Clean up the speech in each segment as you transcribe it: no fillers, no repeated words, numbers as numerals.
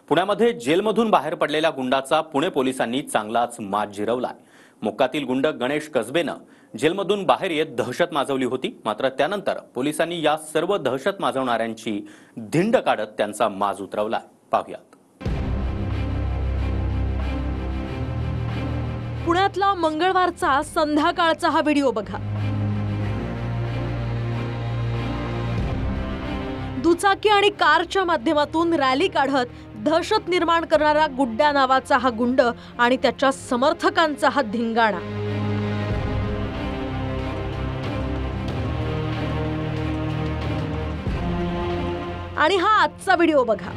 पुण्यामध्ये जेलमधून बाहेर पडलेल्या गुंडाचा पुणे पोलिसांनी चांगलाच माज जिरवलाय। मुक्कातील गुंड गणेश कसबेनं जेलमधून बाहेर येत दहशत माजवली होती। मात्र त्यानंतर पोलिसांनी या सर्व दहशत माजवणाऱ्यांची धिंड काढत त्यांचा माज उतरवलाय। पाहूयात। पुण्यातला मंगळवारचा संध्याकाळचा हा व्हिडिओ बघा। दुचाकी आणि कारच्या माध्यमातून रॅली काढत दहशत निर्माण करणारा गुड्ड्या नावाचा हा गुंड आणि त्याच्या समर्थकांचा हा धिंगाणा। आणि हा आजचा व्हिडिओ बघा।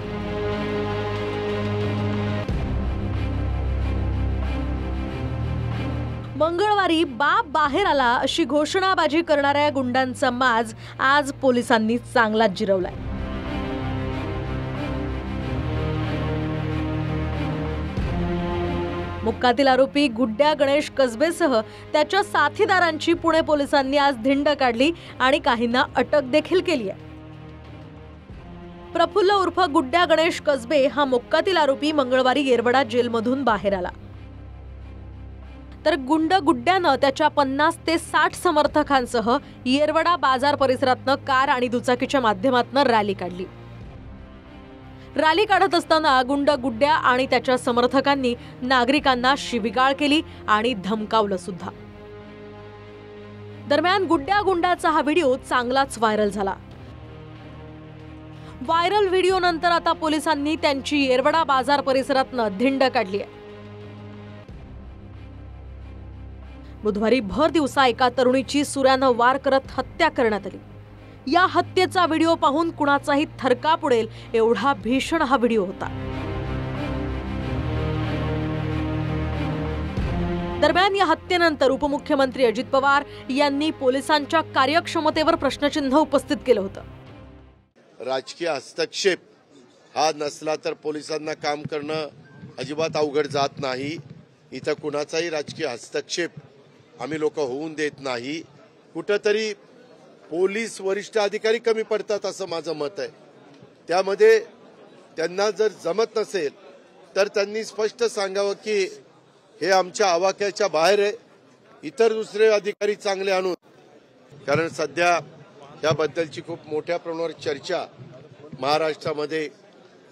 मंगळवारी बाप बाहेर आला अशी घोषणाबाजी करणाऱ्या गुंडांचा माज आज पोलिसांनी चांगलाच जिरवलाय। मुक्कातील आरोपी गुड्ड्या गणेश कसबेसह त्याच्या साथीदारांची पुणे पोलिसांनी आज धिंड काढली आणि काहींना अटक देखील केली आहे। प्रफुल्ल उर्फ गुड्ड्या गणेश कसबे हा मुक्कातील आरोपी मंगळवारी येरवडा जेलमधून बाहेर आला। तर गुंड गुड्ड्यानं त्याच्या 50 ते 60 समर्थकांसह येरवडा बाजार परिसरातनं कार आणि दुचाकीच्या माध्यमातून रॅली काढली। रॅली काढत असताना गुंड गुड्ड्या आणि त्याच्या समर्थकांनी नागरिकांना शिवीगाळ केली आणि धमकावलं सुद्धा। दरम्यान गुड्ड्या गुंडाचा हा व्हिडिओ चांगलाच व्हायरल झाला। व्हायरल व्हिडिओ नंतर आता पोलिसांनी त्यांची येरवडा बाजार परिसरातनं धिंड काढली आहे। बुधवारी भर दिवसा एका तरुणीची सुऱ्यानं वार करत हत्या करण्यात आली। या हत्येचा व्हिडिओ पाहून कुणाचाही थरकाप उडेल एवढा भीषण हा व्हिडिओ होता। दरम्यान या हत्येनंतर उपमुख्यमंत्री अजित पवार यांनी पोलिसांच्या कार्यक्षमतेवर प्रश्नचिन्ह उपस्थित केलं होतं। राजकीय हस्तक्षेप हा नसला तर पोलिसांना काम करणं अजिबात अवघड जात नाही। इथं कुणाचाही राजकीय हस्तक्षेप आम्ही लोक होऊन देत नाही। कुठेतरी पोलीस वरिष्ठ अधिकारी कमी पडतात असं माझं मत आहे। त्यामध्ये त्यांना जर जमत नसेल तर त्यांनी स्पष्ट सांगावं की हे आमच्या आवाक्याच्या बाहेर आहे, इतर दुसरे अधिकारी चांगले आणून। कारण सध्या याबद्दलची खूप मोठ्या प्रमाणावर चर्चा महाराष्ट्रामध्ये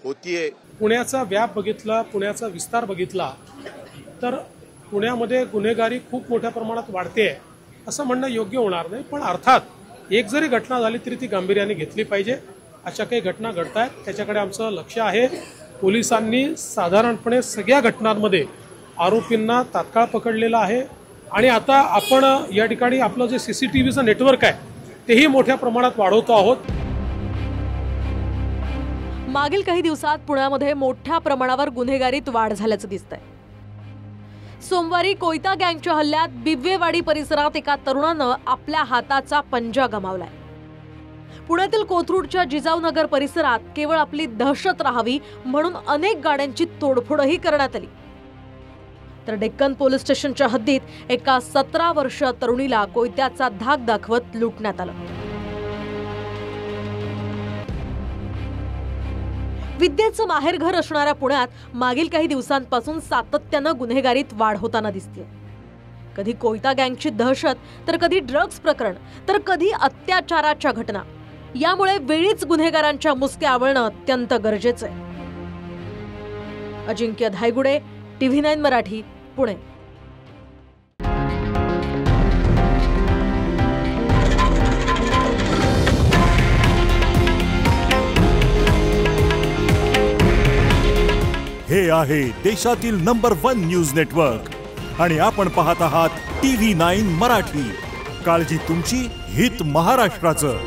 होतीये। पुण्याचा व्याप बघितला, पुण्याचा विस्तार बघितला तर पुण्यामध्ये गुन्हेगारी खूप मोठ्या प्रमाणात वाढते असं म्हणणं योग्य होणार नाही। पण अर्थात एक जरी घटना झाली तरी ती गांभीर्याने घेतली पाहिजे। अशा काही घटना घडतायत त्याच्याकडे आमचं लक्ष आहे। पोलिसांनी साधारणपणे सगळ्या घटनांमध्ये आरोपींना तात्काळ पकडलेलं आहे आणि आता आपण या ठिकाणी आपलं जे सीसीटीव्हीचं नेटवर्क आहे तेही मोठ्या प्रमाणात वाढवतो आहोत। मागील काही दिवसात पुण्यामध्ये मोठ्या प्रमाणावर गुन्हेगारीत वाढ झाल्याचं दिसतंय। सोमवारी कोयता गँगच्या हल्ल्यात बिव्वेवाडी परिसरात एका तरुणानं आपल्या हाताचा पंजा गमावलाय। पुण्यातील कोथरूडच्या जिजाऊनगर परिसरात केवळ आपली दहशत राहावी म्हणून अनेक गाड्यांची तोडफोडही करण्यात आली। तर डेक्कन पोलीस स्टेशनच्या हद्दीत एका 17 वर्षीय तरुणीला कोयत्याचा धाक दाखवत लुटण्यात आलं। विद्येचं माहेरघर असणाऱ्या पुण्यात मागील काही दिवसांपासून सातत्यानं गुन्हेगारीत वाढ होताना दिसतेय। कधी कोयता गँगची दहशत तर कधी ड्रग्ज प्रकरण तर कधी अत्याचाराच्या घटना। यामुळे वेळीच गुन्हेगारांच्या मुसक्या आवळणं अत्यंत गरजेचं आहे। अजिंक्य धायगुडे, TV9 मराठी, पुणे। हे आहे देशातील नंबर 1 न्यूज नेटवर्क आणि आपण पाहत आहात TV9 मराठी। काळजी तुमची, हित महाराष्ट्राचं।